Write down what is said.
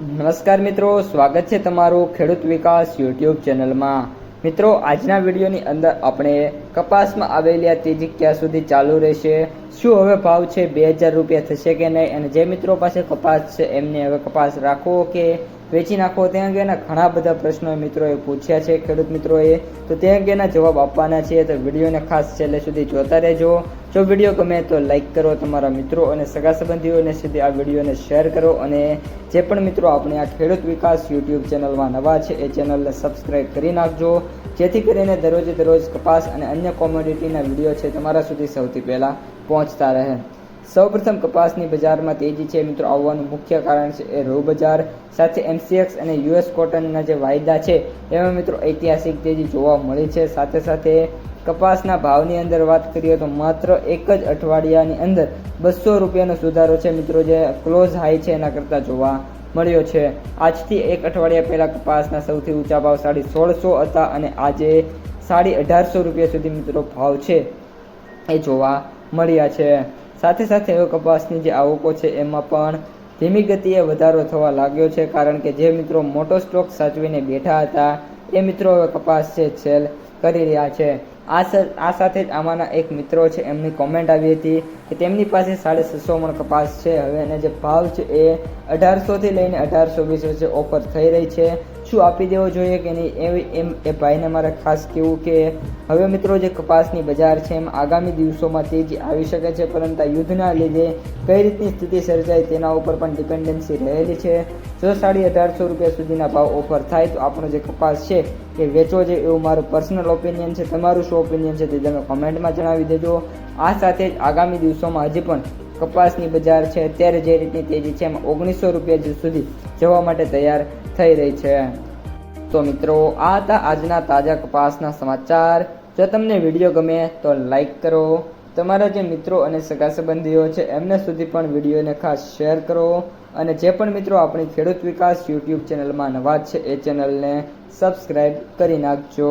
નમસ્કાર મિત્રો, સ્વાગત છે તમારું ખેડૂત વિકાસ યુટ્યુબ ચેનલમાં। મિત્રો, આજના વિડીયોની અંદર આપણે કપાસમાં આવેલી આ તેજી ક્યાં સુધી ચાલુ રહેશે, શું હવે ભાવ છે 2000 રૂપિયા થશે કે નહીં, અને જે મિત્રો પાસે કપાસ છે એમને હવે કપાસ રાખવો કે વેચી નાખવો તે અંગેના ઘણા બધા પ્રશ્નો મિત્રોએ પૂછ્યા છે ખેડૂત મિત્રોએ, તો તે અંગેના જવાબ આપવાના છે। તો વિડીયોને ખાસ છેલ્લે સુધી જોતા રહેજો। જો વિડીયો ગમે તો લાઈક કરો, તમારા મિત્રો અને સગા સંબંધીઓને સુધી આ વિડીયોને શેર કરો, અને જે પણ મિત્રો આપણે આ ખેડૂત વિકાસ યુટ્યુબ ચેનલમાં નવા છે એ ચેનલને સબસ્ક્રાઈબ કરી નાખજો, જેથી કરીને દરરોજે દરરોજ કપાસ અને અન્ય કોમોડિટીના વિડીયો છે તમારા સુધી સૌથી પહેલાં પહોંચતા રહે। સૌપ્રથમ કપાસની બજારમાં તેજી છે મિત્રો આવવાનું મુખ્ય કારણ છે એ રૂ બજાર સાથે MCX અને US કોટનના જે વાયદા છે એમાં મિત્રો ઐતિહાસિક તેજી જોવા મળી છે। સાથે સાથે કપાસના ભાવની અંદર વાત કરીએ તો માત્ર એક જ અઠવાડિયાની અંદર 200 રૂપિયાનો સુધારો છે મિત્રો, જે ક્લોઝ હાઈ છે એના કરતાં જોવા મળ્યો છે। આજથી એક અઠવાડિયા પહેલાં કપાસના સૌથી ઊંચા ભાવ 1650 હતા અને આજે 1850 રૂપિયા સુધી મિત્રો ભાવ છે એ જોવા મળ્યા છે। સાથે સાથે હવે કપાસની જે આવકો છે એમાં પણ ધીમી ગતિએ વધારો થવા લાગ્યો છે, કારણ કે જે મિત્રો મોટો સ્ટોક સાચવીને બેઠા હતા એ મિત્રો હવે કપાસ છે સેલ કરી રહ્યા છે। આ સાથે જ આમાંના એક મિત્રો છે એમની કોમેન્ટ આવી હતી કે તેમની પાસે 650 મણ કપાસ છે હવે, અને જે ભાવ છે એ 1800 થી લઈને 1820 વચ્ચે ઓફર થઈ રહી છે, શું આપી દેવો જોઈએ કે નહીં એ ભાઈને મારે ખાસ કહેવું કે હવે મિત્રો જે કપાસની બજાર છે એમ આગામી દિવસોમાં તેજી આવી શકે છે, પરંતુ યુદ્ધના લીધે કઈ રીતની સ્થિતિ સર્જાય તેના ઉપર પણ ડિપેન્ડન્સી રહેલી છે। જો 1850 રૂપિયા સુધીના ભાવ ઓફર થાય તો આપણો જે કપાસ છે એ વેચવો જોઈએ એવું મારું પર્સનલ ઓપિનિયન છે। તમારું શું ઓપિનિયન છે તે તમે કોમેન્ટમાં જણાવી દેજો। આ સાથે જ આગામી દિવસોમાં હજી પણ કપાસની બજાર છે અત્યારે જે રીતની તેજી છે એમાં 1900 રૂપિયા સુધી જવા માટે તૈયાર થઈ રહી છે। તો મિત્રો, આ હતા આજના તાજા કપાસના સમાચાર। જો તમને વિડીયો ગમે તો લાઈક કરો, તમારા જે મિત્રો અને સગા સંબંધીઓ છે એમને સુધી પણ વિડીયોને ખાસ શેર કરો, અને જે પણ મિત્રો આપણી ખેડૂત વિકાસ યુટ્યુબ ચેનલમાં નવા છે એ ચેનલને સબસ્ક્રાઈબ કરી નાખજો।